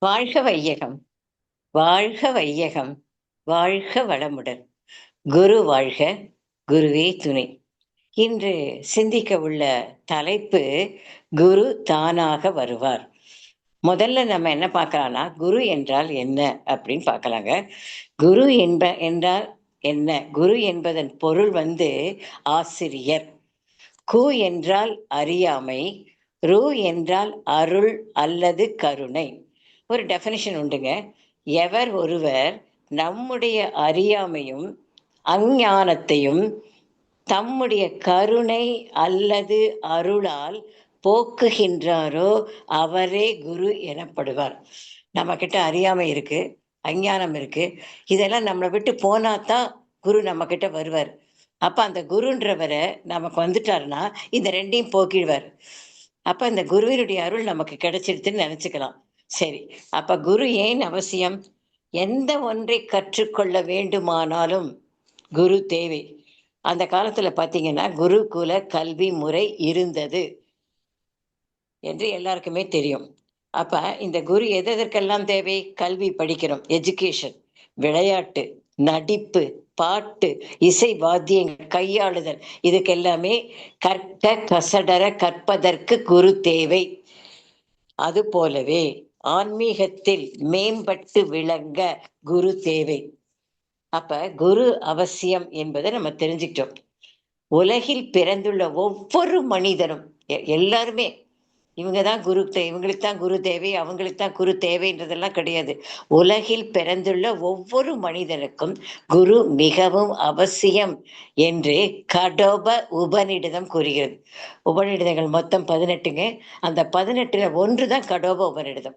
வாழ்க வையகம், வாழ்க வையகம், வாழ்க வளமுடன். குரு வாழ்க, குருவே துணை. இன்று சிந்திக்க உள்ள தலைப்பு குரு தானாக வருவார். முதல்ல நம்ம என்ன பார்க்கலாம்னா, குரு என்றால் என்ன அப்படின்னு பார்க்கலாங்க. குரு என்றால் என்ன? குரு என்பதன் பொருள் ஆசிரியர். கு என்றால் அறியாமை, ரு என்றால் அருள் அல்லது கருணை. ஒரு டெஃபினிஷன் உண்டுங்க. எவர் ஒருவர் நம்முடைய அறியாமையும் அஞ்ஞானத்தையும் தம்முடைய கருணை அல்லது அருளால் போக்குகின்றாரோ அவரே குரு எனப்படுவார். நம்ம கிட்ட அறியாமை இருக்கு, அஞ்ஞானம் இருக்கு, இதெல்லாம் நம்மளை விட்டு போனாதான் குரு நம்ம கிட்ட வருவார். அப்ப அந்த குருன்றவரை நமக்கு வந்துட்டாருன்னா இந்த ரெண்டையும் போக்கிடுவார். அப்ப இந்த குருவினுடைய அருள் நமக்கு கிடைச்சிடுதுன்னு நினைச்சுக்கலாம். சரி, அப்ப குரு ஏன் அவசியம்? எந்த ஒன்றை கற்றுக்கொள்ள வேண்டுமானாலும் குரு தேவை. அந்த காலத்துல பாத்தீங்கன்னா குருகுல கல்வி முறை இருந்தது என்று எல்லாருக்குமே தெரியும். அப்ப இந்த குரு எதற்கெல்லாம் தேவை? கல்வி படிக்கிறோம், எஜுகேஷன், விளையாட்டு, நடிப்பு, பாட்டு, இசை வாத்தியங்கள் கையாளுதல், இதுக்கு எல்லாமே கற்க கசடர கற்பதற்கு குரு தேவை. அது போலவே ஆன்மீகத்தில் மேம்பட்டு விளங்க குரு தேவை. அப்ப குரு அவசியம் என்பதை நம்ம தெரிஞ்சுக்கிட்டோம். உலகில் பிறந்துள்ள ஒவ்வொரு மனிதனும் எல்லாருமே இவங்கதான் குரு இவங்களுக்கு தான் குரு தேவை, அவங்களுக்கு தான் குரு தேவைன்றதெல்லாம் கிடையாது. உலகில் பிறந்துள்ள ஒவ்வொரு மனிதனுக்கும் குரு மிகவும் அவசியம் என்று கடோப உபநிடதம் கூறுகிறது. உபநிடதங்கள் மொத்தம் 18ங்க. அந்த 18ல ஒன்றுதான் கடோப உபநிடதம்.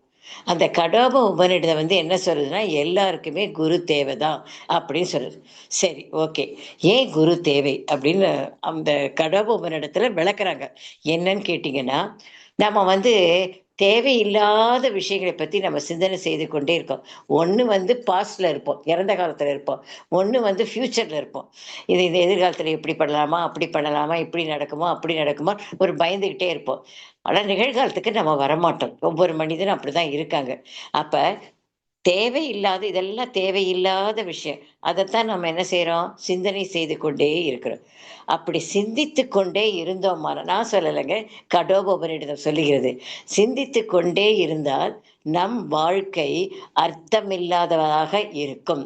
அந்த கடோப உபநிடதம் என்ன சொல்றதுன்னா, எல்லாருக்குமே குரு தேவைதான் அப்படின்னு சொல்லுது. சரி, ஓகே. ஏன் குரு தேவை அப்படின்னு அந்த கடோப உபநிடத்துல விளக்குறாங்க. என்னன்னு கேட்டீங்கன்னா, நம்ம தேவையில்லாத விஷயங்களை பத்தி நம்ம சிந்தனை செய்து கொண்டே இருக்கோம். ஒண்ணு பாஸ்ட்ல இருப்போம், இறந்த காலத்துல இருப்போம். ஒண்ணு ஃபியூச்சர்ல இருப்போம். இது எதிர்காலத்துல இப்படி பண்ணலாமா, அப்படி பண்ணலாமா, இப்படி நடக்குமா, அப்படி நடக்குமா, ஒரு பயந்துகிட்டே இருப்போம். ஆனா நிகழ்காலத்துக்கு நம்ம வரமாட்டோம். ஒவ்வொரு மனிதனும் அப்படிதான் இருக்காங்க. அப்ப தேவையில்லாத இதெல்லாம் தேவையில்லாத விஷயம். அதைத்தான் நம்ம என்ன செய்றோம்? சிந்தனை செய்து கொண்டே இருக்கிறோம். அப்படி சிந்தித்து கொண்டே இருந்தோமானா, நான் சொல்லலைங்க, கடோபநிடதம் சொல்லுகிறது. சிந்தித்து கொண்டே இருந்தால் நம் வாழ்க்கை அர்த்தமில்லாததாக இருக்கும்.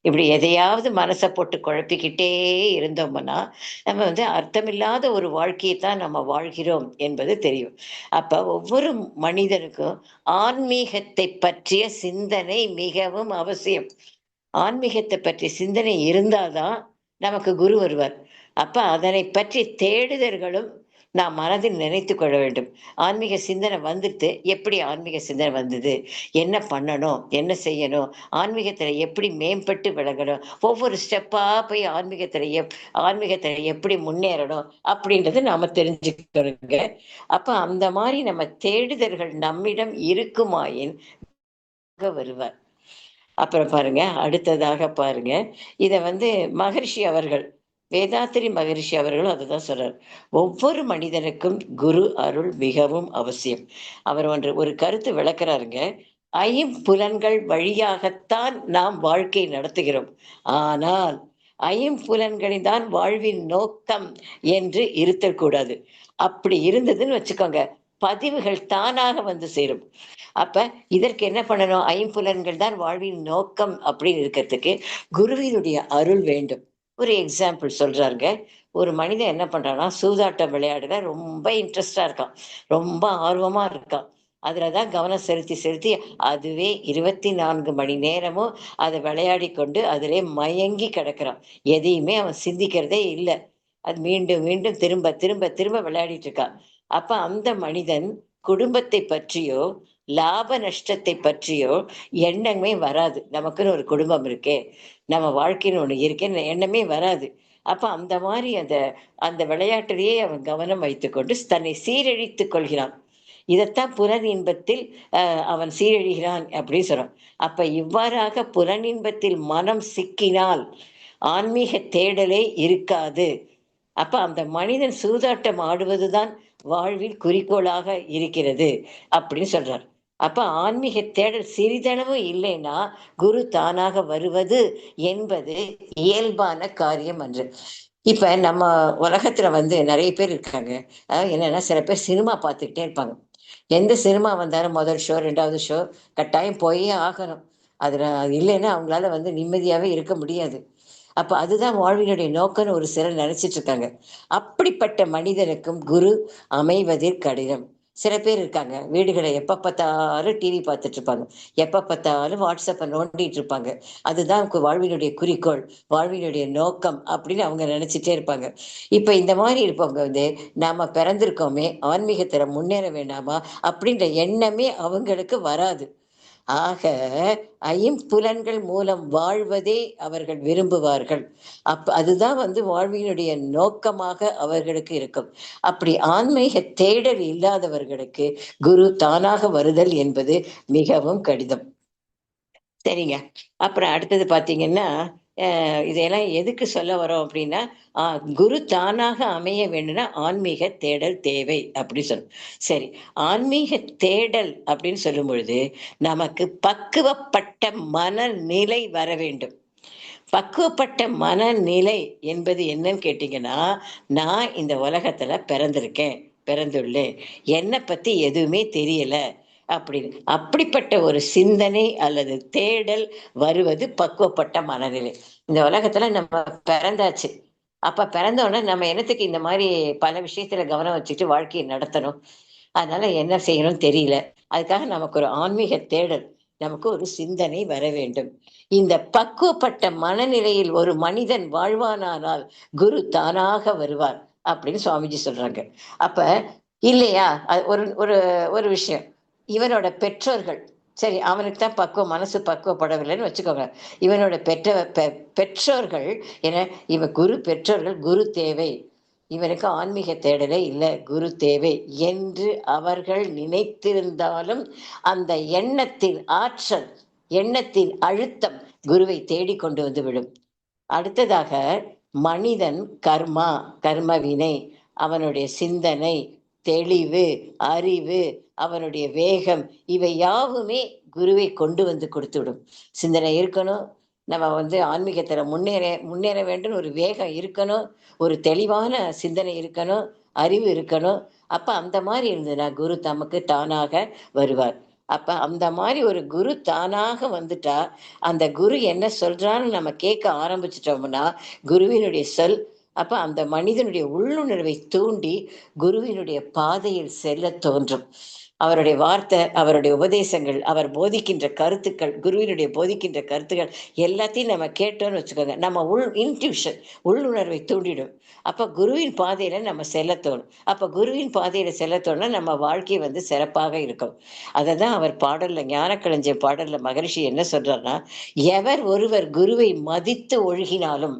இப்படி எதையாவது மனசை போட்டு குழப்பிக்கிட்டே இருந்தோம்னா, நம்ம அர்த்தமில்லாத ஒரு வாழ்க்கையை தான் நம்ம வாழ்கிறோம் என்பது தெரியும். அப்ப ஒவ்வொரு மனிதனுக்கும் ஆன்மீகத்தை பற்றிய சிந்தனை மிகவும் அவசியம். ஆன்மீகத்தை பற்றிய சிந்தனை இருந்தாதான் நமக்கு குரு வருவார். அப்ப அதனை பற்றி தேடுதல்களும் நாம் மனதில் நினைத்து கொள்ள வேண்டும். ஆன்மீக சிந்தனை வந்துட்டு எப்படி ஆன்மீக சிந்தனை வந்தது, என்ன பண்ணணும், என்ன செய்யணும், ஆன்மீகத்துல எப்படி மேம்பட்டு விளங்கணும், ஒவ்வொரு ஸ்டெப்பா போய் ஆன்மீகத்துல எப்படி முன்னேறணும் அப்படின்றது நாம தெரிஞ்சுக்கணுங்க. அப்ப அந்த மாதிரி நம்ம தேடுதல்கள் நம்மிடம் இருக்குமாயின் வருவார். அப்புறம் பாருங்க, அடுத்ததாக பாருங்க, இத மகரிஷி அவர்கள், வேதாத்திரி மகரிஷி அவர்களும் அதுதான் சொல்றார். ஒவ்வொரு மனிதனுக்கும் குரு அருள் மிகவும் அவசியம். அவர் ஒரு கருத்து விளக்குறாருங்க. ஐம்புலன்கள் வழியாகத்தான் நாம் வாழ்க்கை நடத்துகிறோம். ஆனால் ஐம்புலன்களின் தான் வாழ்வின் நோக்கம் என்று இருத்தல் கூடாது. அப்படி இருந்ததுன்னு வச்சுக்கோங்க, பதிவுகள் தானாக சேரும். அப்ப இதற்கு என்ன பண்ணணும்? ஐம்புலன்கள் தான் வாழ்வின் நோக்கம் அப்படின்னு இருக்கிறதுக்கு குருவினுடைய அருள் வேண்டும். ஒரு எக்ஸாம்பிள் சொல்றாருங்க. ஒரு மனிதன் என்ன பண்றான்னா, சூதாட்டம் விளையாடுல ரொம்ப இன்ட்ரெஸ்டா இருக்கான், ரொம்ப ஆர்வமா இருக்கான். அதுலதான் கவனம் செலுத்தி செலுத்தி அதுவே 24 மணி நேரமும் அதை விளையாடி கொண்டு அதிலே மயங்கி கிடக்கிறான். எதையுமே அவன் சிந்திக்கிறதே இல்லை. அது மீண்டும் மீண்டும் திரும்ப திரும்ப திரும்ப விளையாடிட்டு இருக்கான். அப்ப அந்த மனிதன் குடும்பத்தை பற்றியோ லாப நஷ்டத்தை பற்றியோ எண்ணமே வராது. நமக்குன்னு ஒரு குடும்பம் இருக்கே, நம்ம வாழ்க்கைன்னு ஒண்ணு இருக்கேன்னு எண்ணமே வராது. அப்ப அந்த மாதிரி அந்த அந்த விளையாட்டிலேயே அவன் கவனம் வைத்துக்கொண்டு தன்னை சீரழித்துக் கொள்கிறான். இதைத்தான் புலன் இன்பத்தில் அவன் சீரழிகிறான் அப்படின்னு சொல்றான். அப்ப இவ்வாறாக புலனின்பத்தில் மனம் சிக்கினால் ஆன்மீக தேடலே இருக்காது. அப்ப அந்த மனிதன் சூதாட்டம் ஆடுவதுதான் வாழ்வில் குறிக்கோளாக இருக்கிறது அப்படின்னு சொல்றார். அப்ப ஆன்மீக தேடல் சிறிதளவு இல்லைன்னா, குரு தானாக வருவது என்பது இயல்பான காரியம் அன்று. இப்ப நம்ம உலகத்துல வந்து நெறைய பேர் இருக்காங்க. என்னன்னா சில பேர் சினிமா பார்த்துக்கிட்டே இருப்பாங்க. எந்த சினிமா வந்தாலும் முதல் ஷோ, 2வது ஷோ கட்டாயம் போயே ஆகணும். அதுல இல்லைன்னா அவங்களால வந்து நிம்மதியாவே இருக்க முடியாது. அப்ப அதுதான் வாழ்வினுடைய நோக்கம்னு ஒரு சிலர் நெனச்சிட்டு இருக்காங்க. அப்படிப்பட்ட மனிதனுக்கும் குரு அமைவதில் கடினம். சில பேர் இருக்காங்க, வீடுகள எப்ப பார்த்தாலும் டிவி பார்த்துட்டு இருப்பாங்க. எப்ப பார்த்தாலும் WhatsApp நோண்டிட்டு இருப்பாங்க. அதுதான் வாழ்வினுடைய குறிக்கோள், வாழ்வினுடைய நோக்கம் அப்படின்னு அவங்க நெனச்சுட்டே இருப்பாங்க. இப்ப இந்த மாரி இருப்பவங்க வந்து, நாம பிறந்திருக்கோமே, ஆன்மீகத்துல முன்னேற வேண்டாமா? அப்படின்ற எண்ணமே அவங்களுக்கு வராது. ஆக, ஐம்புலன்கள் மூலம் வாழ்வதே அவர்கள் விரும்புவார்கள். அதுதான் வந்து வாழ்வினுடைய நோக்கமாக அவர்களுக்கு இருக்கும். அப்படி ஆன்மீக தேடல் இல்லாதவர்களுக்கு குரு தானாக வருதல் என்பது மிகவும் கடினம். சரிங்க. அப்புறம் அடுத்தது பார்த்தீங்கன்னா, இதையெல்லாம் எதுக்கு சொல்ல வரோம் அப்படின்னா, ஆ குரு தானாக அமைய வேண்டும்னா, ஆன்மீக தேடல் தேவை அப்படி சொல்லணும். சரி, ஆன்மீக தேடல் அப்படின்னு சொல்லும் பொழுது, நமக்கு பக்குவப்பட்ட மனநிலை வர வேண்டும். பக்குவப்பட்ட மனநிலை என்பது என்னன்னு கேட்டீங்கன்னா, நான் இந்த உலகத்துல பிறந்திருக்கேன், பிறந்துள்ளேன். என்னப் பத்தி எதுவுமே தெரியல அப்படின்னு. அப்படிப்பட்ட ஒரு சிந்தனை அல்லது தேடல் வருவது பக்குவப்பட்ட மனநிலை. இந்த உலகத்துல நம்ம பிறந்தாச்சு. அப்ப பிறந்த உடனே நம்ம என்னத்துக்கு இந்த மாரி பல விஷயத்துல கவனம் வச்சுட்டு வாழ்க்கைய நடத்தணும்? அதனால என்ன செய்யணும்னு தெரியல. அதுக்காக நமக்கு ஒரு ஆன்மீக தேடல், நமக்கு ஒரு சிந்தனை வர வேண்டும். இந்த பக்குவப்பட்ட மனநிலையில் ஒரு மனிதன் வாழ்வானானால், குரு தானாக வருவார். அப்படின்னு சுவாமிஜி சொல்றாங்க. அப்ப இல்லையா? ஒரு ஒரு ஒரு விஷயம். இவனோட பெற்றோர்கள், சரி அவனுக்கு தான் மனசு பக்குவப்படவில்லைன்னு வச்சுக்கோங்க. இவனோட பெற்றோர்கள் என்ன, பெற்றோர்கள் குரு தேவை. இவனுக்கு ஆன்மீக தேடலே இல்ல, குரு தேவை என்று அவர்கள் நினைத்திருந்தாலும், அந்த எண்ணத்தின் ஆற்றல், எண்ணத்தின் அழுத்தம் குருவை தேடிக் கொண்டு வந்து விடும். அடுத்ததாக மனிதன் கர்மா, கர்ம வினை, அவனுடைய சிந்தனை, தெளிவு, அறிவு, அவனுடைய வேகம் இவை யாவுமே குருவை கொண்டு வந்து கொடுத்துவிடும். சிந்தனை இருக்கணும். நம்ம வந்து ஆன்மீகத்துல முன்னேற வேண்டும்னு ஒரு வேகம் இருக்கணும். ஒரு தெளிவான சிந்தனை இருக்கணும். அறிவு இருக்கணும். அப்ப அந்த மாரி இருந்ததுன்னா, குரு தமக்கு தானாக வருவார். அப்ப அந்த மாரி ஒரு குரு தானாக வந்துட்டா, அந்த குரு என்ன சொல்றான்னு நம்ம கேட்க ஆரம்பிச்சுட்டோம்னா, குருவினுடைய சொல் அப்ப அந்த மனிதனுடைய உள்ளுணர்வை தூண்டி, குருவினுடைய பாதையில் செல்லத் தோன்றும். அவருடைய வார்த்தை, அவருடைய உபதேசங்கள், அவர் போதிக்கின்ற கருத்துக்கள், குருவினுடைய போதிக்கின்ற கருத்துக்கள் எல்லாத்தையும் நம்ம கேட்டோம்னு வச்சுக்கோங்க. நம்ம இன்ட்யூஷன் உள்ளுணர்வை தூண்டிடும். அப்ப குருவின் பாதையில நம்ம செல்லத் தோணும். அப்ப குருவின் பாதையில செல்லத் தோணுனா, நம்ம வாழ்க்கை வந்து சிறப்பாக இருக்கும். அததான் அவர் பாடல்ல ஞானக்களஞ்சியம் பாடல்ல மகரிஷி என்ன சொல்றார்ன்னா, "எவர் ஒருவர் குருவை மதித்து ஒழுகினாலும்,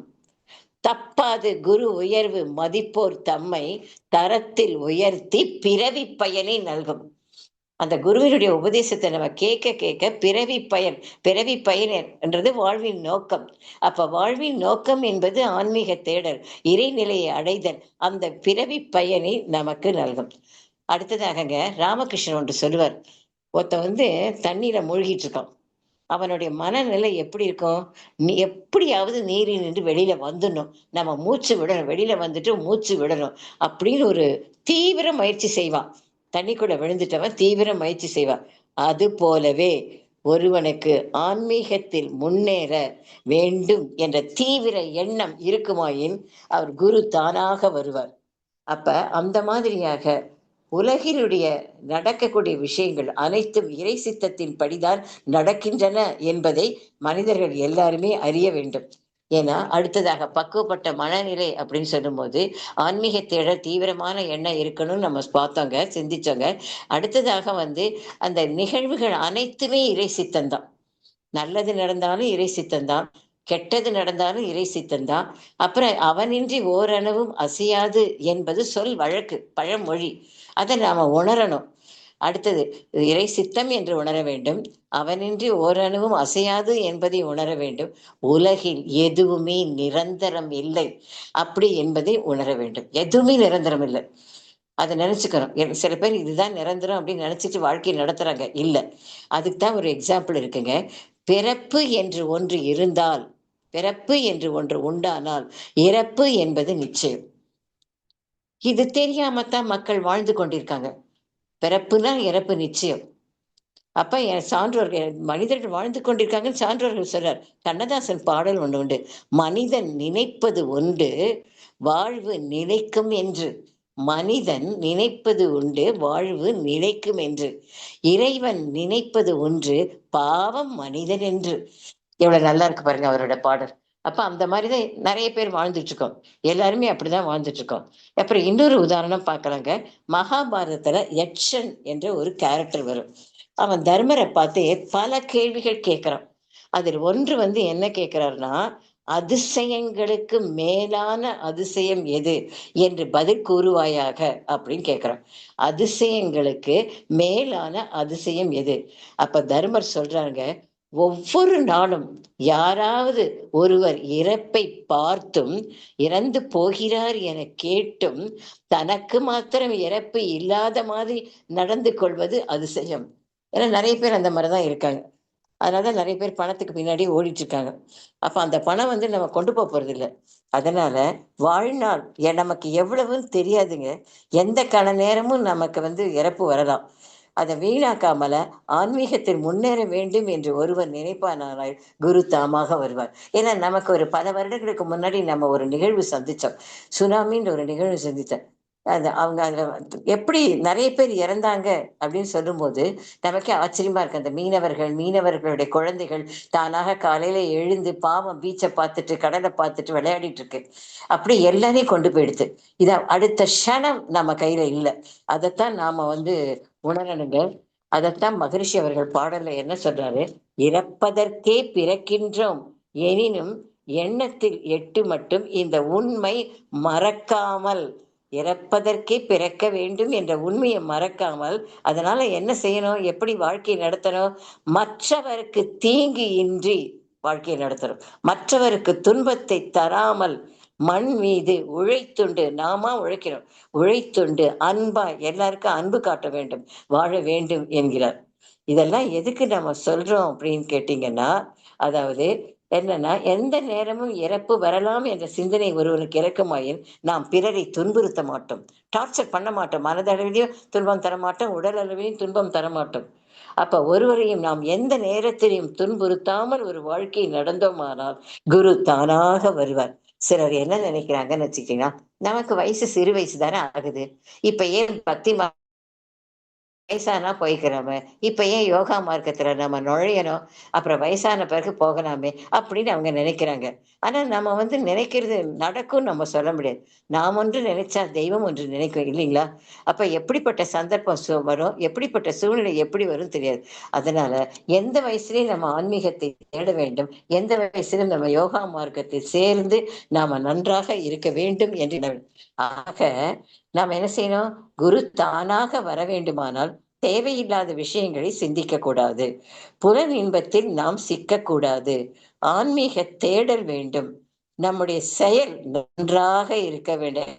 தப்பாது குரு உயர்வு மதிப்போர் தம்மை தரத்தில் உயர்த்தி பிறவிப் பயனை நல்கும்." அந்த குருவினுடைய உபதேசத்தை நம்ம கேட்க கேட்க பிறவி பயன் என்றது வாழ்வின் நோக்கம். அப்ப வாழ்வின் நோக்கம் என்பது ஆன்மீக தேடல், இறைநிலையை அடைதல். அந்த பிறவி பயனை நமக்கு நல்கும். அடுத்ததாகங்க ராமகிருஷ்ணன் ஒன்று சொல்லுவார். ஒருத்தன் வந்து தண்ணீர மூழ்கிட்டு இருக்கான். அவனுடைய மனநிலை எப்படி இருக்கும்? எப்படியாவது நீரில் நின்று வெளியில வந்துடணும். நம்ம மூச்சு விடணும். வெளியில வந்துட்டு மூச்சு விடணும். அப்படின்னு ஒரு தீவிர முயற்சி செய்வான். தண்ணிக்குள்ள விழுந்துட்டவன் தீவிர முயற்சி செய்வான். அது போலவே ஒருவனுக்கு ஆன்மீகத்தில் முன்னேற வேண்டும் என்ற தீவிர எண்ணம் இருக்குமாயின், அவர் குரு தானாக வருவார். அப்ப அந்த மாதிரியாக உலகினுடைய நடக்கக்கூடிய விஷயங்கள் அனைத்தும் இறை சித்தத்தின் படிதான் நடக்கின்றன என்பதை மனிதர்கள் எல்லாருமே அறிய வேண்டும். ஏன்னா, அடுத்ததாக பக்குவப்பட்ட மனநிலை அப்படின்னு சொல்லும்போது, ஆன்மீக தேடல் தீவிரமான எண்ணம் இருக்கணும்னு நம்ம பார்த்தோங்க, சிந்திச்சோங்க. அடுத்ததாக வந்து அந்த நிகழ்வுகள் அனைத்துமே இறை சித்தம் தான். நல்லது நடந்தாலும் இறை சித்தம் தான். கெட்டது நடந்தாலும் இறை சித்தம் தான். அப்புறம் "அவனின்றி ஓரணுவும் அசையாது" என்பது சொல் வழக்கு, பழமொழி. அத நாம உணரணும். அடுத்தது இறை சித்தம் என்று உணர வேண்டும். அவனின்றி ஓரணுவும் அசையாது என்பதை உணர வேண்டும். உலகில் எதுவுமே நிரந்தரம் இல்லை. அப்படி என்பதை உணர வேண்டும். எதுவுமே நிரந்தரம் இல்ல. அதை நினைச்சுக்கணும். சில பேர் இதுதான் நிரந்தரம் அப்படின்னு நினைச்சிட்டு வாழ்க்கையை நடத்துறாங்க. இல்ல. அதுக்கு தான் ஒரு எக்ஸாம்பிள் இருக்குங்க. பிறப்பு என்று ஒன்று இருந்தால், பிறப்பு என்று ஒன்று உண்டானால், இறப்பு என்பது நிச்சயம். இது தெரியாம தான் மக்கள் வாழ்ந்து கொண்டிருக்காங்க. பிறப்புனா இறப்பு நிச்சயம். அப்ப என் சான்றோர்கள் மனிதர்கள் வாழ்ந்து கொண்டிருக்காங்கன்னு சான்றோர்கள் சொல்றார். கண்ணதாசன் பாடல் ஒண்ணு உண்டு. மனிதன் நினைப்பது உண்டு, வாழ்வு நிலைக்கும் என்று. மனிதன் நினைப்பது உண்டு, வாழ்வு நிலைக்கும் என்று. இறைவன் நினைப்பது ஒன்று, பாவம் மனிதன் என்று. எவ்வளவு நல்லா இருக்கு பாருங்க அவரோட பாடல். அப்ப அந்த மாதிரிதான் நிறைய பேர் வாழ்ந்துட்டு இருக்கோம். எல்லாருமே அப்படிதான் வாழ்ந்துட்டு இருக்கோம். அப்புறம் இன்னொரு உதாரணம் பார்க்கலாங்க. மகாபாரதத்துல யட்சன் என்ற ஒரு கேரக்டர் வரும். அவன் தர்மரை பார்த்து பல கேள்விகள் கேட்கிறான். அதில் ஒன்று என்ன கேட்கிறாருன்னா, அதிசயங்களுக்கு மேலான அதிசயம் எது என்று பதில் கூறுவாயாக அப்படின்னு கேட்கிறான். அதிசயங்களுக்கு மேலான அதிசயம் எது? அப்ப தர்மர் சொல்றாங்க, ஒவ்வொரு நாளும் யாராவது ஒருவர் இறப்பை பார்த்தும் இறந்து போகிறார் என கேட்டும் தனக்கு மாத்திரம் இறப்பு இல்லாத மாதிரி நடந்து கொள்வது அதிசயம். ஏன்னா நிறைய பேர் அந்த மாதிரிதான் இருக்காங்க. அதனாலதான் நிறைய பேர் பணத்துக்கு பின்னாடி ஓடிட்டு இருக்காங்க. அப்ப அந்த பணம் நம்ம கொண்டு போறது இல்ல. அதனால வாழ்நாள் நமக்கு எவ்வளவுன்னு தெரியாதுங்க. எந்த கண நேரமும் நமக்கு இறப்பு வரலாம். அதை வீணாக்காமல ஆன்மீகத்தில் முன்னேற வேண்டும் என்று ஒருவர் நினைப்பானால் குரு தாமாக வருவார். ஏன்னா நமக்கு ஒரு பல வருடங்களுக்கு முன்னாடி நம்ம ஒரு நிகழ்வு சந்திச்சோம். சுனாமின்னு ஒரு நிகழ்வு சந்தித்தோம். அது அவங்க அதுல எப்படி நிறைய பேர் இறந்தாங்க அப்படின்னு சொல்லும்போது நமக்கே ஆச்சரியமா இருக்கு. அந்த மீனவர்களுடைய குழந்தைகள் தானாக காலையில எழுந்து பாவம் பீச்சை பார்த்துட்டு கடலை பார்த்துட்டு விளையாடிட்டு இருக்கு. அப்படி எல்லாரையும் கொண்டு போயிடுது. அடுத்த க்ஷணம் நம்ம கையில இல்லை. அதைத்தான் நாம உணரணுங்க. அதைத்தான் மகரிஷி அவர்கள் பாடல்ல என்ன சொல்றாரு? இறப்பதற்கே பிறக்கின்றோம் எனினும் எண்ணத்தில் எட்டு மட்டும் இந்த உண்மை மறக்காமல். இறப்பதற்கே பிறக்க வேண்டும் என்ற உண்மையை மறக்காமல், அதனால என்ன செய்யணும்? எப்படி வாழ்க்கையை நடத்தணும்? மற்றவருக்கு தீங்கு இன்றி வாழ்க்கையை நடத்தணும். மற்றவருக்கு துன்பத்தை தராமல் மண் மீது உழைத்துண்டு நாம உழைக்கிறோம். உழைத்துண்டு அன்பா எல்லாருக்கும் அன்பு காட்ட வேண்டும், வாழ வேண்டும் என்கிறார். இதெல்லாம் எதுக்கு நம்ம சொல்றோம் அப்படின்னு கேட்டீங்கன்னா, அதாவது என்னன்னா, எந்த நேரமும் இறப்பு வரலாம் என்ற சிந்தனை ஒருவனுக்கு இறக்குமாயின் நாம் பிறரை துன்புறுத்த மாட்டோம், டார்ச்சர் பண்ண மாட்டோம். மனதளவிலையும் துன்பம் தரமாட்டோம், உடல் அளவிலையும் துன்பம் தரமாட்டோம். அப்ப ஒருவரையும் நாம் எந்த நேரத்திலையும் துன்புறுத்தாமல் ஒரு வாழ்க்கை நடந்தோமானால் குரு தானாக வருவார். சிலர் என்ன நினைக்கிறாங்கன்னு வச்சுக்கிட்டீங்கன்னா, நமக்கு வயசு சிறு வயசு தானே ஆகுது, இப்ப ஏன் பக்தி வயசானா போய்க்கிறோமே, இப்ப ஏன் யோகா மார்க்கத்துல நம்ம நுழையணும், அப்புறம் வயசான பிறகு போகலாமே அப்படின்னு அவங்க நினைக்கிறாங்க. ஆனா நம்ம நினைக்கிறது நடக்கும் நம்ம சொல்ல முடியாது. நாம் ஒன்று நினைச்சா தெய்வம் ஒன்று நினைக்கும் இல்லைங்களா? அப்ப எப்படிப்பட்ட சந்தர்ப்பம் வரும், எப்படிப்பட்ட சூழ்நிலை எப்படி வரும் தெரியாது. அதனால எந்த வயசுலயும் நம்ம ஆன்மீகத்தை தேட வேண்டும், எந்த வயசுலயும் நம்ம யோகா மார்க்கத்தில் சேர்ந்து நாம நன்றாக இருக்க வேண்டும் என்று. ஆக நாம் என்ன செய்யணும்? குரு தானாக வர வேண்டுமானால் தேவையில்லாத விஷயங்களை சிந்திக்க கூடாது. புலன் இன்பத்தில் நாம் சிக்கக்கூடாது. ஆன்மீக தேடல் வேண்டும். நம்முடைய செயல் நன்றாக இருக்க வேண்டும்.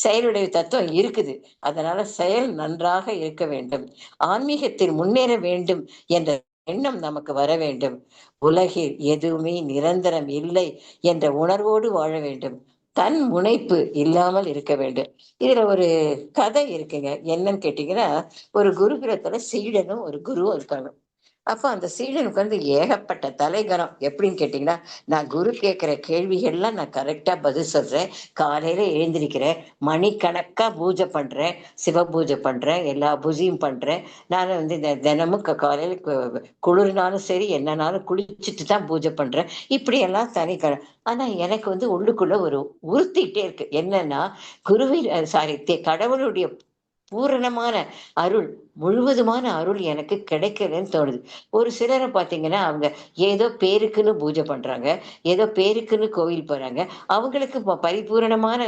செயலுடைய தத்துவம் இருக்குது. அதனால செயல் நன்றாக இருக்க வேண்டும். ஆன்மீகத்தில் முன்னேற வேண்டும் என்ற எண்ணம் நமக்கு வர வேண்டும். உலகில் எதுவுமே நிரந்தரம் இல்லை என்ற உணர்வோடு வாழ வேண்டும். தன் முனைப்பு இல்லாமல் இருக்க வேண்டும். இதுல ஒரு கதை இருக்குங்க. என்னன்னு கேட்டீங்கன்னா, ஒரு குருகுலத்துல சீடனும் ஒரு குருவும் இருக்காங்க. அப்ப அந்த சீடனுக்கு ஏகப்பட்ட தலைகனம். எப்படின்னு கேட்டீங்கன்னா, நான் குரு கேட்கிற கேள்விகள்லாம் நான் கரெக்டா பதில் சொல்றேன். காலையில எழுந்திருக்கிறேன், மணிக்கணக்கா பூஜை பண்றேன், சிவ பூஜை பண்றேன், எல்லா பூஜையும் பண்றேன். நான் தினமும் காலையில குளிர்னாலும் சரி என்னன்னாலும் குளிச்சுட்டு தான் பூஜை பண்றேன். இப்படி எல்லாம் ஆனா எனக்கு உள்ளுக்குள்ள ஒரு உறுத்திட்டே இருக்கு. என்னன்னா, குருவின் சாரி கடவுளுடைய பூரணமான அருள், முழுவதுமான அருள் எனக்கு கிடைக்கலன்னு தோணுது. ஒரு சிலரை பார்த்தீங்கன்னா, அவங்க ஏதோ பேருக்குன்னு பூஜை பண்றாங்க, ஏதோ பேருக்குன்னு கோவில் போறாங்க. அவங்களுக்கு பரிபூரணமான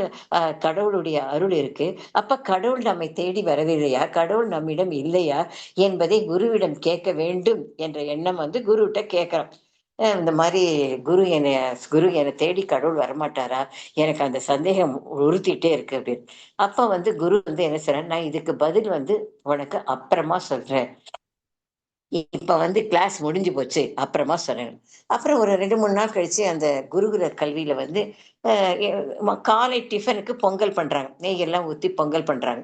கடவுளுடைய அருள் இருக்கு. அப்ப கடவுள் நம்மை தேடி வரவில்லையா? கடவுள் நம்மிடம் இல்லையா? என்பதை குருவிடம் கேட்க வேண்டும் என்ற எண்ணம் குருவிட்ட கேட்கிறோம். இந்த மாதிரி குரு என்னை தேடி கடவுள் வரமாட்டாரா? எனக்கு அந்த சந்தேகம் உறுத்திட்டே இருக்கு அப்படின்னு. அப்ப வந்து குரு வந்து என்ன செய்றாரு, நான் இதுக்கு பதில் வந்து உனக்கு அப்புறமா சொல்றேன். இப்ப வந்து கிளாஸ் முடிஞ்சு போச்சு. அப்புறமா சொல்றேன். அப்புறம் ஒரு 2, 3 நாள் கழிச்சு அந்த குருகுல கல்வியில வந்து அ எ காலை டிஃபனுக்கு பொங்கல் பண்றாங்க. நெய் எல்லாம் ஊத்தி பொங்கல் பண்றாங்க.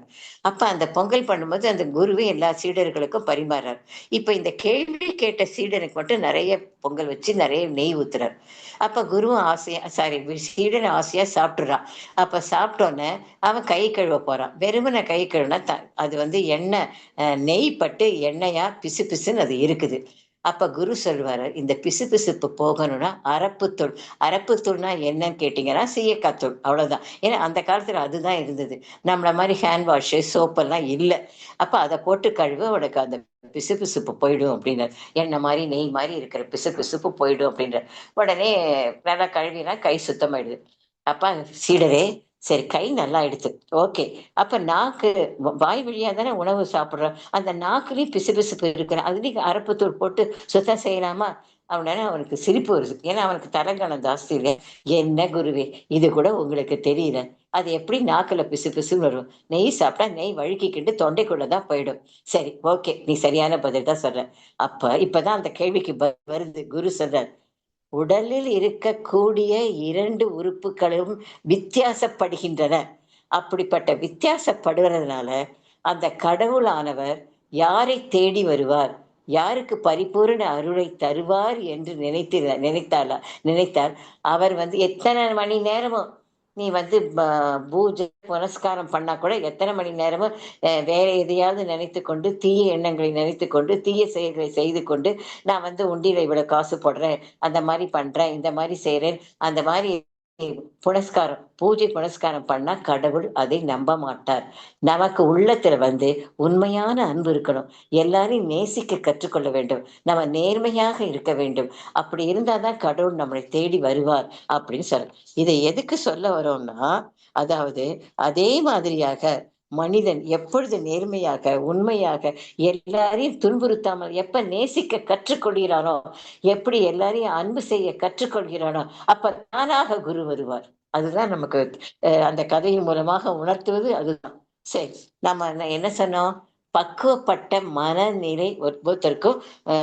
அப்ப அந்த பொங்கல் பண்ணும்போது அந்த குருவே எல்லா சீடர்களுக்கும் பரிமாறுறார். இப்ப இந்த கேள்வி கேட்ட சீடனுக்கு மட்டும் நெறைய பொங்கல் வச்சு நெறைய நெய் ஊத்துறார். அப்ப குருவும் ஆசையா சாரி சீடன் ஆசையா சாப்பிட்டுறான். அப்ப சாப்பிட்டோனே அவன் கை கழுவ போறான். வெறுமனே கை கழுவுனா அது வந்து எண்ணெய் நெய் பட்டு எண்ணெயா பிசுபிசுன்னு அது இருக்குது. அப்ப குரு சொல்வாரு, இந்த பிசுபிசுப்பு போகணும்னா அரப்புத்தூள். அரப்புத்தூள்னா என்னன்னு கேட்டீங்கன்னா, சீயக்காய் தூள் அவ்வளோதான். ஏன்னா அந்த காலத்துல அதுதான் இருந்தது. நம்மள மாரி ஹேண்ட் வாஷு, சோப்பெல்லாம் இல்ல. அப்ப அத போட்டு கழுவு உனக்கு அந்த பிசுபிசுப்பு போயிடும் அப்டின்னாரு. எண்ணெய் மாரி, நெய் மாரி இருக்கிற பிசுபிசுப்பு போயிடும் அப்டின்றாரு. உடனே நல்லா கழுவினா கை சுத்தமாயிடுது. அப்ப சீடரே, சரி கை நல்லா ஆயிடுச்சு. ஓகே. அப்ப நாக்கு வாய் வழியா தானே உணவு சாப்பிடுறோம். அந்த நாக்குலயும் பிசுபிசுப்பு இருக்கிற அதுலயும் அரப்புத்தூள் போட்டு சுத்தம் செய்யலாமா? அப்படின்னா அவனுக்கு சிரிப்பு வருது. ஏன்னா அவனுக்கு தலகனம் ஜாஸ்தி இல்லையா? என்ன குருவே! இது கூட உங்களுக்கு தெரியல. அது எப்படி நாக்குல பிசுபிசுன்னு வரும்? நெய் சாப்பிட்டா நெய் வழுக்கிக்கிட்டு தொண்டைக்குள்ள தான் போயிடும். சரி, ஓகே. நீ சரியான பதில் தான் சொல்ற. இப்பதான் அந்த கேள்விக்கு வருது. குரு சொல்றார். உடலில் இருக்கக்கூடிய 2 உறுப்புகளும் வித்தியாசப்படுகின்றன. அப்படிப்பட்ட வித்தியாசப்படுவதனால, அந்த கடவுளானவர் யாரை தேடி வருவார்? யாருக்கு பரிபூரண அருளை தருவார் என்று நினைத்தால், அவர் வந்து எத்தனை மணி நேரமும் நீ வந்து பூஜை, புனஸ்காரம் பண்ணா கூட எத்தனை மணி நேரமும் வேற எதையாவது நினைத்துக்கொண்டு, தீய எண்ணங்களை நினைத்துக்கொண்டு, தீய செயல்களை செய்து கொண்டு, நான் வந்து உண்டியல்ல இவ்வளோ காசு போடுறேன். அந்த மாரி பண்றேன், இந்த மாரி செய்றேன், அந்த மாரி புனஸ்காரம், பூஜை புனஸ்காரம் பண்ணா கடவுள் அதை நம்ப மாட்டார். நமக்கு உள்ளத்துல வந்து உண்மையான அன்பு இருக்கணும். எல்லாரையும் நேசிக்க கற்றுக்கொள்ள வேண்டும். நம்ம நேர்மையாக இருக்க வேண்டும். அப்படி இருந்தா தான் கடவுள் நம்மளை தேடி வருவார் அப்படின்னு இதை எதுக்கு சொல்ல வரோம்னா, அதாவது அதே மாதிரியாக மனிதன் எப்பொழுது நேர்மையாக, உண்மையாக எல்லாரையும் துன்புறுத்தாமல் எப்ப நேசிக்க கற்றுக்கொள்கிறானோ, எப்படி எல்லாரையும் அன்பு செய்ய கற்றுக்கொள்கிறானோ, அப்ப தானாக குரு வருவார். அதுதான் நமக்கு அந்த கதையின் மூலமாக உணர்த்துவது அதுதான். சரி, நம்ம என்ன சொன்னோம்? பக்குவப்பட்ட மனநிலை ஒவ்வொருத்தருக்கும் அ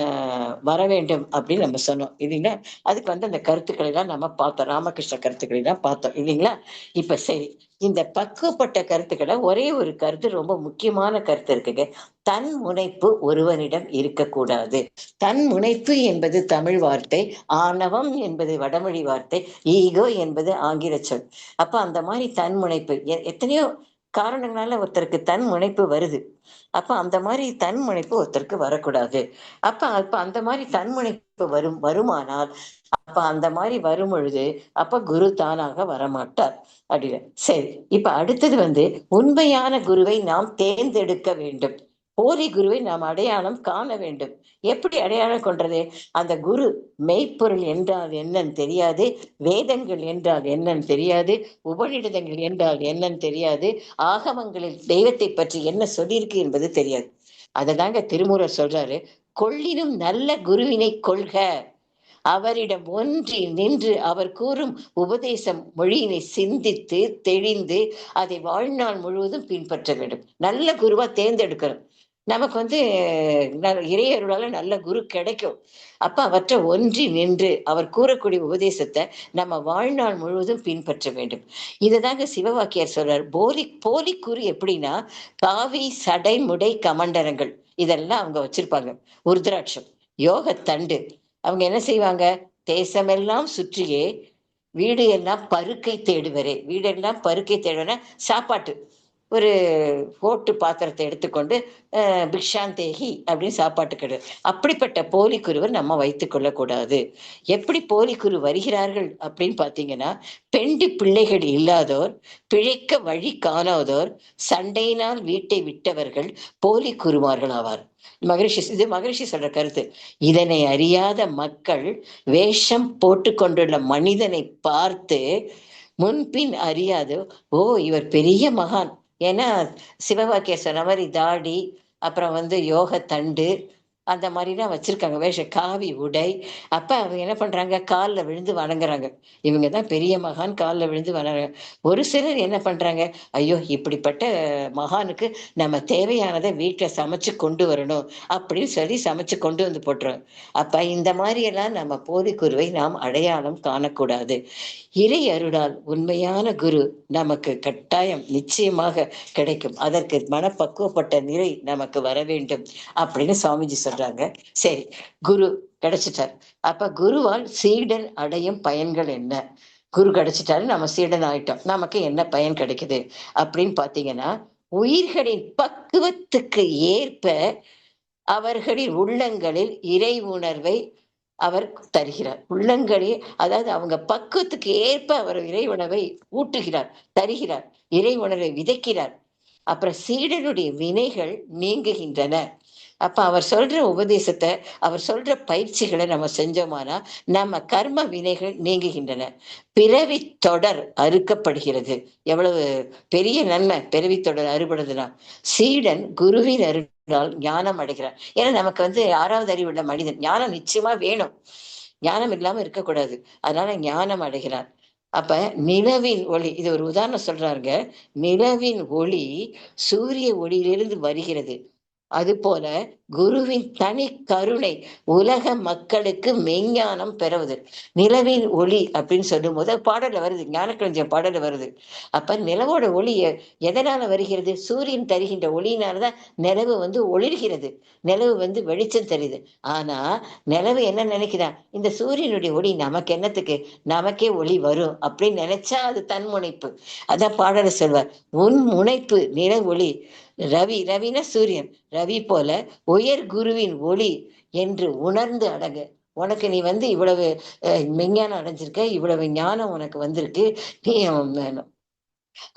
வர வேண்டும் அப்படின்னு நம்ம சொன்னோம். இல்லைங்களா? அதுக்கு வந்து அந்த கருத்துக்களை எல்லாம் நம்ம பார்த்தோம். ராமகிருஷ்ண கருத்துக்களை தான் பார்த்தோம். இல்லைங்களா? இப்ப சரி. இந்த பக்குவப்பட்ட கருத்துக்கள ஒரே ஒரு கருத்து ரொம்ப முக்கியமான கருத்து இருக்குங்க. தன் முனைப்பு ஒருவனிடம் இருக்கக்கூடாது. தன் முனைப்பு என்பது தமிழ் வார்த்தை. ஆணவம் என்பது வடமொழி வார்த்தை. ஈகோ என்பது ஆங்கில சொல். அப்ப அந்த மாரி தன் முனைப்பு எத்தனையோ காரணங்களால ஒருத்தருக்கு தன் முனைப்பு வருது. அப்ப அந்த மாரி தன் முனைப்பு ஒருத்தருக்கு வரக்கூடாது. அப்ப அந்த மாரி தன் முனைப்பு வருமானால், அப்ப அந்த மாரி வரும்பொழுது, அப்ப குரு தானாக வரமாட்டார். அப்படின்னு. சரி. இப்ப அடுத்தது வந்து உண்மையான குருவை நாம் தேர்ந்தெடுக்க வேண்டும். போலி குருவை நாம் அடையாளம் காண வேண்டும். எப்படி அடையாளம் கொள்றது? அந்த குரு மெய்ப்பொருள் என்றால் என்னன்னு தெரியாது. வேதங்கள் என்றால் என்னன்னு தெரியாது. உபநிடதங்கள் என்றால் என்னன்னு தெரியாது. ஆகமங்களில் தெய்வத்தை பற்றி என்ன சொல்லியிருக்கு என்பது தெரியாது. அததாங்க திருமூலர் சொல்றாரு. கொள்ளினும் நல்ல குருவினை கொள்க. அவரிடம் ஒன்றி நின்று அவர் கூறும் உபதேசம் மொழியினை சிந்தித்து, தெளிந்து, அதை வாழ்நாள் முழுவதும் பின்பற்ற வேண்டும். நல்ல குருவா தேர்ந்தெடுக்கணும். நமக்கு வந்து இறையருளால நல்ல குரு கிடைக்கும். அப்ப அவற்றை ஒன்றி நின்று அவர் கூறக்கூடிய உபதேசத்தை நம்ம வாழ்நாள் முழுவதும் பின்பற்ற வேண்டும். இதுதாங்க சிவவாக்கியர் சொல்றார். போலி குரு எப்படின்னா, காவி, சடை, முடை, கமண்டலங்கள் இதெல்லாம் அவங்க வச்சிருப்பாங்க. உருத்திராட்சம், யோக தண்டு. அவங்க என்ன செய்வாங்க? தேசமெல்லாம் சுற்றியே வீடு எல்லாம் பருக்கை தேடுவரே. வீடெல்லாம் பருக்கை தேடுவன சாப்பாட்டு. ஒரு ஓட்டு பாத்திரத்தை எடுத்துக்கொண்டு பிக்ஷாந்தேகி அப்படின்னு சாப்பாட்டு கடை. அப்படிப்பட்ட போலி குருவை நம்ம வைத்துக் கொள்ளக்கூடாது. எப்படி போலி குரு வருகிறார்கள் அப்படின்னு பார்த்தீங்கன்னா, பெண்டு பிள்ளைகள் இல்லாதோர், பிழைக்க வழி காணாதோர், சண்டையினால் வீட்டை விட்டவர்கள் போலி குருமார்கள் ஆவார். மகரிஷி சொல்ற கருத்து. இதனை அறியாத மக்கள் வேஷம் போட்டுக் கொண்டுள்ள மனிதனை பார்த்து முன்பின் அறியாது, ஓ இவர் பெரிய மகான். ஏன்னா சிவவாக்கியர் சொன்ன மாதிரி தாடி, அப்புறம் வந்து யோக தண்டு, அந்த மாதிரிலாம் வச்சிருக்காங்க காவி உடை. அப்ப அவங்க என்ன பண்றாங்க, கால்ல விழுந்து வணங்குறாங்க. இவங்க தான் பெரிய மகான், கால்ல விழுந்து வணங்குறாங்க. ஒரு சிலர் என்ன பண்றாங்க, ஐயோ இப்படிப்பட்ட மகானுக்கு நம்ம தேவையானதை வீட்டுல சமைச்சு கொண்டு வரணும் அப்படின்னு சொல்லி சமைச்சு கொண்டு வந்து போட்டுருவாங்க. அப்ப இந்த மாதிரி எல்லாம் நம்ம போதி குருவை நாம் அடையாளம் காணக்கூடாது. இறை அருளால் உண்மையான குரு நமக்கு கட்டாயம் நிச்சயமாக கிடைக்கும். அதற்கு மனப்பக்குவப்பட்ட நிலை நமக்கு வர வேண்டும் அப்படின்னு சுவாமிஜி சொல்றாங்க. சரி, குரு கிடைச்சிட்டார். அப்ப குருவால் சீடன் அடையும் பயன்கள் என்ன? குரு கிடைச்சிட்டாரு, நம்ம சீடன் ஆயிட்டோம். நமக்கு என்ன பயன் கிடைக்குது அப்படின்னு பாத்தீங்கன்னா, உயிர்களின் பக்குவத்துக்கு ஏற்ப அவர்களின் உள்ளங்களில் இறை உணர்வை அவர் தருகிறார். உள்ளங்களில், அதாவது அவங்க பக்குவத்துக்கு ஏற்ப அவர் இறை உணவை ஊட்டுகிறார், தருகிறார். இறை உணர்வை விதைக்கிறார். அப்புறம் சீடனுடைய வினைகள் நீங்குகின்றன. அப்ப அவர் சொல்ற உபதேசத்த, அவர் சொல்ற பயிற்சிகளை நம்ம செஞ்சோமானா, நம்ம கர்ம வினைகள் நீங்குகின்றன. பிறவி தொடர் அறுக்கப்படுகிறது. எவ்வளவு பெரிய நன்மை பிறவி தொடர் அறுபடுதுன்னா. சீடன் குருவின் அருளால் ஞானம் அடைகிறார். ஏன்னா நமக்கு 6வது அறிவுள்ள மனிதன். ஞானம் நிச்சயமா வேணும். ஞானம் இல்லாம இருக்கக்கூடாது. அதனால ஞானம் அடைகிறார். அப்ப நிலவின் ஒளி, இது ஒரு உதாரணம் சொல்றாருங்க. நிலவின் ஒளி சூரிய ஒளியிலிருந்து வருகிறது. அதுபோல குருவின் தனி கருணை உலக மக்களுக்கு மெஞ்ஞானம் பெறுவது. நிலவின் ஒளி அப்படின்னு சொல்லும்போது பாடல்ல வருது, ஞானக்களஞ்சியம் பாடல்ல வருது. அப்ப நிலவோட ஒளி எதனால வருகிறது? சூரியன் தருகின்ற ஒளியினாலதான் நிலவு ஒளிர்கிறது. நிலவு வெளிச்சம் தருது. ஆனா நிலவு என்ன நினைக்குதா, இந்த சூரியனுடைய ஒளி நமக்கு என்னத்துக்கு, நமக்கே ஒளி வரும் அப்படின்னு நினைச்சா அது தன்முனைப்பு. அதான் பாடல சொல்வார், உன் முனைப்பு நில ஒளி. ரவினா சூரியன். ரவி போல உயர் குருவின் ஒளி என்று உணர்ந்து அடங்க. உனக்கு நீ இவ்வளவு மெஞ்ஞானம் அடைஞ்சிருக்க, இவ்வளவு ஞானம் உனக்கு வந்திருக்கு. நீ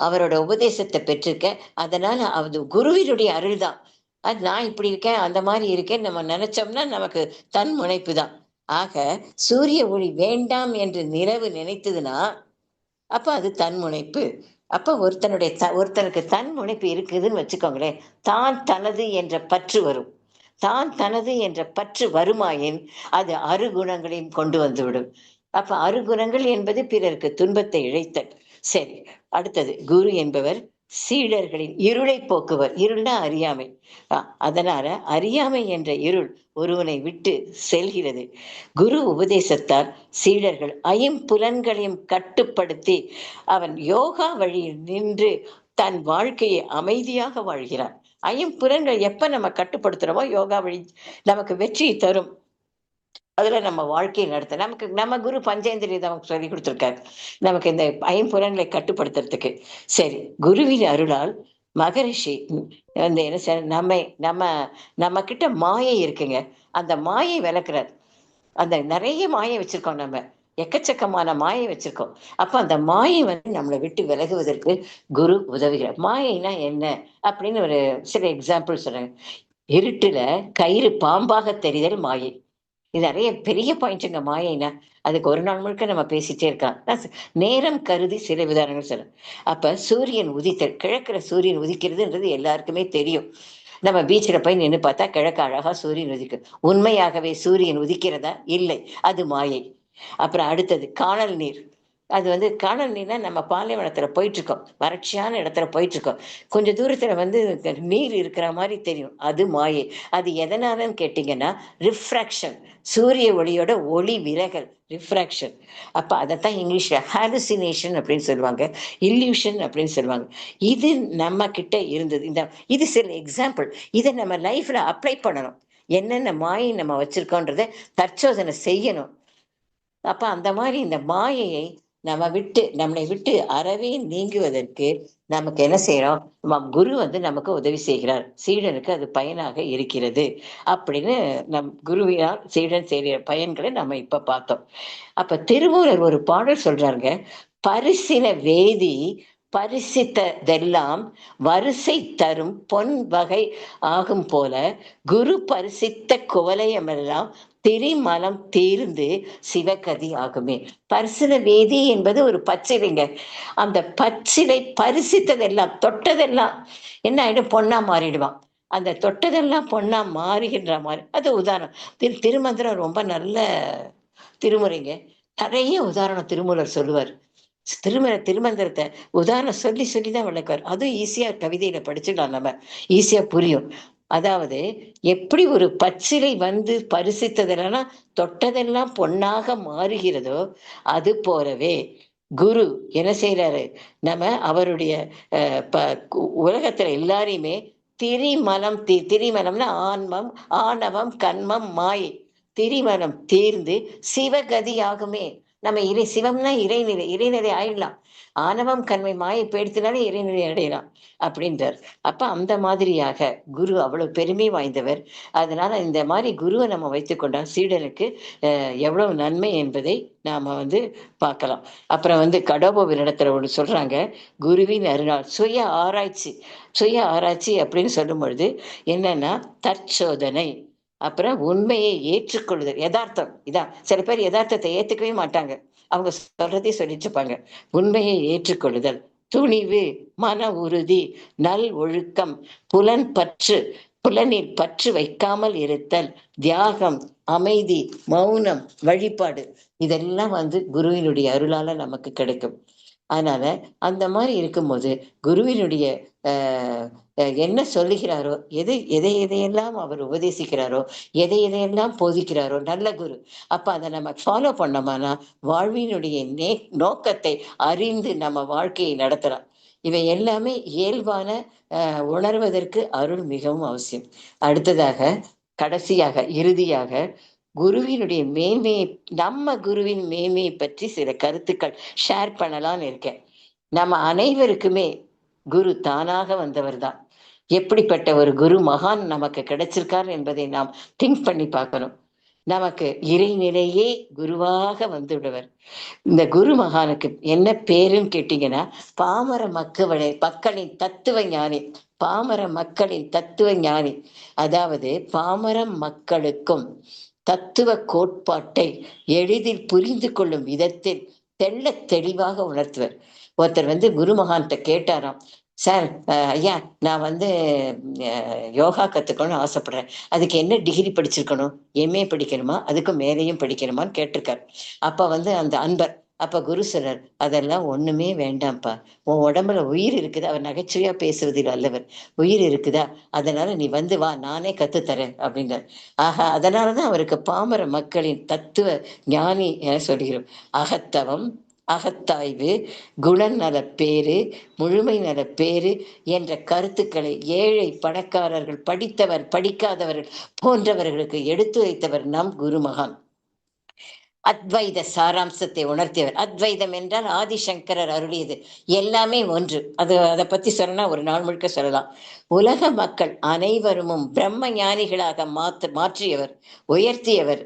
அவரோட உபதேசத்தை பெற்றிருக்க. அதனால அது குருவினுடைய அருள் தான். அது நான் இப்படி இருக்கேன், அந்த மாதிரி இருக்கேன் நம்ம நினைச்சோம்னா நமக்கு தன் முனைப்பு தான். ஆக சூரிய ஒளி வேண்டாம் என்று நிலவு நினைத்ததுன்னா அப்ப அது தன்முனைப்பு. அப்ப ஒருத்தனுக்கு தன்முனைப்பு இருக்குதுன்னு வச்சுக்கோங்களேன், தான் தனது என்ற பற்று வரும். தான் தனது என்ற பற்று வருமாயின், அது அருகுணங்களையும் கொண்டு வந்துவிடும். அப்ப அருகுணங்கள் என்பது பிறருக்கு துன்பத்தை இழைத்தல். சரி, அடுத்தது குரு என்பவர் சீடர்களின் இருளை போக்குவர். இருள்னா அறியாமை. அதனால அறியாமை என்ற இருள் ஒருவனை விட்டு செல்கிறது. குரு உபதேசத்தால் சீடர்கள் ஐம்புலன்களையும் கட்டுப்படுத்தி அவன் யோகா வழியில் நின்று தன் வாழ்க்கையை அமைதியாக வாழ்கிறான். ஐம்புலன்கள் எப்ப நம்ம கட்டுப்படுத்துறோமோ யோகா வழி நமக்கு வெற்றியை தரும். அதுல நம்ம வாழ்க்கையை நடத்த நமக்கு நம்ம குரு பஞ்சேந்திரியை நமக்கு சொல்லி கொடுத்துருக்காரு. நமக்கு இந்த ஐம்புலன்களை கட்டுப்படுத்துறதுக்கு. சரி, குருவின் அருளால் மகரிஷி என்ன நம்ம நம்ம நம்ம கிட்ட மாயை இருக்குங்க. அந்த மாயை விளக்குறார். அந்த நிறைய மாயை வச்சிருக்கோம் நம்ம. எக்கச்சக்கமான மாயை வச்சிருக்கோம். அப்ப அந்த மாயை நம்மளை விட்டு விலகுவதற்கு குரு உதவுகிறார். மாயைனா என்ன அப்படின்னு ஒரு சில எக்ஸாம்பிள் சொல்றேன். இருட்டுல கயிறு பாம்பாக தெரிதல் மாயை. இது நிறைய பெரிய பாயிண்ட்டுங்க மாயைனா. அதுக்கு ஒரு நாள் முழுக்க நம்ம பேசிட்டே இருக்கலாம். நேரம் கருதி சில உதாரணங்கள் சொல்றேன். அப்ப சூரியன் உதித்தல், கிழக்குற சூரியன் உதிக்கிறதுன்றது எல்லாருக்குமே தெரியும். நம்ம பீச்சில் போய் நின்று பார்த்தா கிழக்கு அழகா சூரியன் உதிக்கும். உண்மையாகவே சூரியன் உதிக்கிறதா? இல்லை, அது மாயை. அப்புறம் அடுத்தது காணல் நீர். அது காணல் நீர்னா நம்ம பாலைவனத்துல போயிட்டு இருக்கோம், வறட்சியான இடத்துல போயிட்டு இருக்கோம். கொஞ்சம் தூரத்துல நீர் இருக்கிற மாதிரி தெரியும், அது மாயை. அது எதனாலன்னு கேட்டீங்கன்னா ரிஃப்ராக்ஷன், சூரிய ஒளியோட ஒளி விலகல், ரிஃப்ராக்ஷன். அப்ப அதைத்தான் இங்கிலீஷ்ல ஹாலுசினேஷன் அப்படின்னு சொல்லுவாங்க, இல்யூஷன் அப்படின்னு சொல்லுவாங்க. இது நம்ம கிட்ட இருந்தது. இது சில எக்ஸாம்பிள். இதை நம்ம லைஃப்ல அப்ளை பண்ணணும். என்னென்ன மாயை நம்ம வச்சிருக்கோன்றதை தற்சோதனை செய்யணும். அப்ப அந்த மாதிரி இந்த மாயையை நம்மளை விட்டு அறவே நீங்குவதற்கு நமக்கு என்ன செய்யறோம், குரு நமக்கு உதவி செய்கிறார். சீடனுக்கு அது பயனாக இருக்கிறது அப்படின்னு குருவினால் சீடன் செய்கிற பயன்களை நம்ம இப்ப பார்த்தோம். அப்ப திருமூலர் ஒரு பாடல் சொல்றாங்க, பரிசின வேதி பரிசித்ததெல்லாம் வரிசை தரும் பொன் வகை ஆகும் போல குரு பரிசித்த குவலயமெல்லாம் திரிமலம் தீர்ந்து சிவகதி ஆகுமே. பரிசின வேதி என்பது ஒரு பச்சிலைங்க. அந்த பச்சிலை பரிசித்ததெல்லாம், தொட்டதெல்லாம் என்ன ஆயிடும், பொன்னா மாறிடுவான். அந்த தொட்டதெல்லாம் பொன்னா மாறுகின்ற மாரி அது உதாரணம். திருமந்திரம் ரொம்ப நல்ல திருமுறைங்க. நெறைய உதாரணம் திருமூலர் சொல்லுவாரு. திருமந்திரத்த உதாரணம் சொல்லி சொல்லி தான் விளக்குவார். அதுவும் ஈஸியா கவிதையில படிச்சுடலாம் நம்ம. ஈஸியா புரியும். அதாவது எப்படி ஒரு பச்சிலை வந்து பரிசித்ததுலனா தொட்டதெல்லாம் பொன்னாக மாறுகிறதோ, அது போலவே குரு என்ன செய்றாரு? நம்ம அவருடைய ப உலகத்துல எல்லாரையுமே திரிமலம்னா ஆன்மம், ஆணவம், கன்மம், மாயை. திரிமலம் தீர்ந்து சிவகதியாகுமே. நம்ம சிவம்னா இறைநிலை. இறைநிலை ஆயிடலாம். ஆணவம், கண்மை, மாயை போயிடுச்சுனாலே இறைநிலை அடையலாம் அப்படின்றார். அப்ப அந்த மாதிரியாக குரு அவ்வளவு பெருமை வாய்ந்தவர். அதனால இந்த மாரி குருவ நம்ம வைத்துக்கொண்டா சீடனுக்கு எவ்வளவு நன்மை என்பதை நாம வந்து பார்க்கலாம். அப்புறம் வந்து கடோபவினிடத்துல ஒண்ணு சொல்றாங்க. குருவின் அருளால் சுய ஆராய்ச்சி அப்படின்னு சொல்லும்பொழுது என்னன்னா, தற்சோதனை. அப்புறம் உண்மையை ஏற்றுக்கொள்ளுதல். எதார்த்தம். இதான். சில பேர் எதார்த்தத்தை ஏத்துக்கவே மாட்டாங்க. அவங்க சொல்றதே சொல்லிட்டு இருப்பாங்க. உண்மையை ஏற்றுக்கொள்ளுதல், துணிவு, மன உறுதி, நல் ஒழுக்கம், புலன் பற்று, புலனில் பற்று வைக்காமல் இருத்தல், தியாகம், அமைதி, மௌனம், வழிபாடு. இதெல்லாம் வந்து குருவினுடைய அருளால நமக்கு கிடைக்கும். அதனால அந்த மாரி இருக்கும்போது, குருவினுடைய அ என்ன சொல்லுகிறாரோ, எதையெல்லாம் அவர் உபதேசிக்கிறாரோ, எதையெல்லாம் போதிக்கிறாரோ, நல்ல குரு. அப்ப அத நம்ம ஃபாலோ பண்ணோமானா, வாழ்வினுடைய நோக்கத்தை அறிந்து நம்ம வாழ்க்கையை நடத்தலாம். இவை எல்லாமே இயல்பான உணர்வதற்கு அருள் மிகவும் அவசியம். அடுத்ததாக, கடைசியாக, இறுதியாக குருவினுடைய மேன்மையை நம்ம குருவின் மேன்மையை பற்றி சில கருத்துக்கள் ஷேர் பண்ணலான்னு இருக்கேன். நம்ம அனைவருக்குமே குரு தானாக வந்தவர் தான். எப்படிப்பட்ட ஒரு குரு மகான் நமக்கு கிடைச்சிருக்கார் என்பதை நாம் திங்க் பண்ணி பார்க்கணும். நமக்கு இறைநிலையே குருவாக வந்து விடுவர். இந்த குரு மகானுக்கு என்ன பேருன்னு கேட்டீங்கன்னா, பாமர மக்களின் தத்துவ ஞானி. பாமர மக்களின் தத்துவ ஞானி. அதாவது பாமர மக்களுக்கும் தத்துவ கோட்பாட்டை எளிதில் புரிந்து கொள்ளும் விதத்தில் தெள்ளத் தெளிவாக உணர்த்துவர். ஒருத்தர் வந்து குரு மகான்ட்ட கேட்டாராம். சார், ஐயா, நான் வந்து யோகா கத்துக்கணும்னு ஆசைப்படுறேன். அதுக்கு என்ன டிகிரி படிச்சிருக்கணும்? எம்.ஏ படிக்கணுமா? அதுக்கும் மேலேயும் படிக்கணுமான்னு கேட்டிருக்கார். அப்ப வந்து அந்த அன்பர் அப்ப குரு சொல்றார், "அதெல்லாம் ஒண்ணுமே வேண்டாம்ப்பா. உன் உடம்புல உயிர் இருக்குது." அவர் நகைச்சுவையா பேசுவதில் வல்லவர். "உயிர் இருக்குதா? அதனால நீ வந்து வா, நானே கத்துத் தரேன்." அப்படின்னார். ஆஹா! அதனால தான் அவருக்கு பாமர மக்களின் தத்துவ ஞானி என சொல்கிறோம். அகத்தவம், அகத்தாய்வு, குணநலப்பேறு, முழுமை நலப்பேறு என்ற கருத்துக்களை ஏழை, பணக்காரர்கள், படித்தவர், படிக்காதவர்கள் போன்றவர்களுக்கு எடுத்துரைத்தவர் நம் குருமகான். அத்வைத சாராம்சத்தை உணர்த்தியவர். அத்வைதம் என்றால் ஆதிசங்கரர் அருளியது. எல்லாமே ஒன்று. அத பத்தி சொல்லணும்னா ஒரு நாள் முழுக்க சொல்லலாம். உலக மக்கள் அனைவருமும் பிரம்ம ஞானிகளாக மாற்றியவர், உயர்த்தியவர்.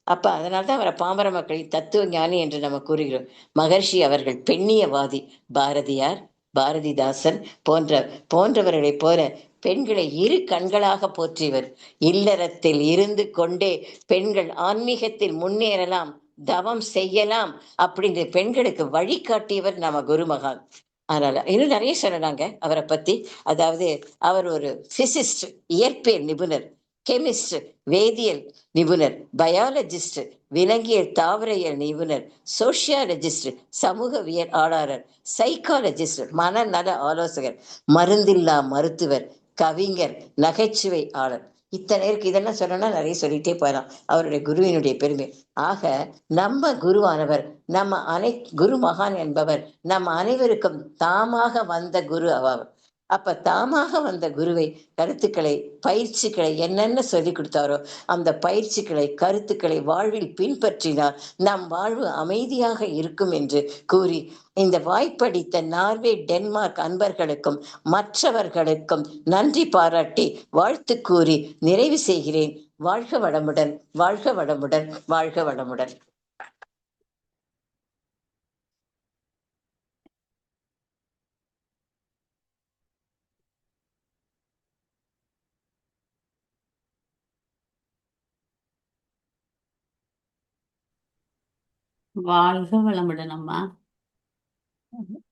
அப்ப அதனால தான் அவர பாமர மக்களின் தத்துவ ஞானி என்று நம்ம கூறுகிறோம். மகர்ஷி அவர்கள் பெண்ணியவாதி. பாரதியார், பாரதிதாசன் போன்ற போன்றவர்களைப் போல பெண்களை இரு கண்களாக போற்றியவர். இல்லறத்தில் இருந்து கொண்டே பெண்கள் ஆன்மீகத்தில் முன்னேறலாம், தவம் செய்யலாம் அப்படின்னு பெண்களுக்கு வழிகாட்டியவர் நம்ம குருமகான். அதனால இன்னும் நிறைய சொல்லலாங்க அவரை பத்தி. அதாவது அவர் ஒரு பிசிஸ்ட், இயற்பியல் நிபுணர், கெமிஸ்ட், வேதியியல் நிபுணர், பயாலஜிஸ்ட், விலங்கியல் தாவரையியல் நிபுணர், சோசியாலஜிஸ்ட், சமூகவியல் ஆளாளர், சைக்காலஜிஸ்ட், மனநல ஆலோசகர், மருந்தில்லா மருத்துவர், கவிஞர், நகைச்சுவை ஆளர். இத்தனை இருக்கு. இதெல்லாம் சொல்லணும்னா நிறைய சொல்லிட்டே போகலாம் அவருடைய குருவினுடைய பெருமை. ஆக நம்ம குருவானவர், குரு மகான் என்பவர் நம் அனைவருக்கும் தாமாக வந்த குரு அவர். அப்ப தாமாக வந்த குருவை கருத்துக்களை, பயிற்சிகளை என்னென்ன சொல்லிக் கொடுத்தாரோ அந்த பயிற்சிகளை, கருத்துக்களை வாழ்வில் பின்பற்றினால் நம் வாழ்வு அமைதியாக இருக்கும் என்று கூறி, இந்த வாய்ப்பளித்த நார்வே, டென்மார்க் அன்பர்களுக்கும் மற்றவர்களுக்கும் நன்றி பாராட்டி வாழ்த்து கூறி நிறைவு செய்கிறேன். வாழ்க வளமுடன், வாழ்க வளமுடன், வாழ்க வளமுடன். வாழ்க வளமுடன் அம்மா.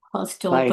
ஃபர்ஸ்ட் வாழ்க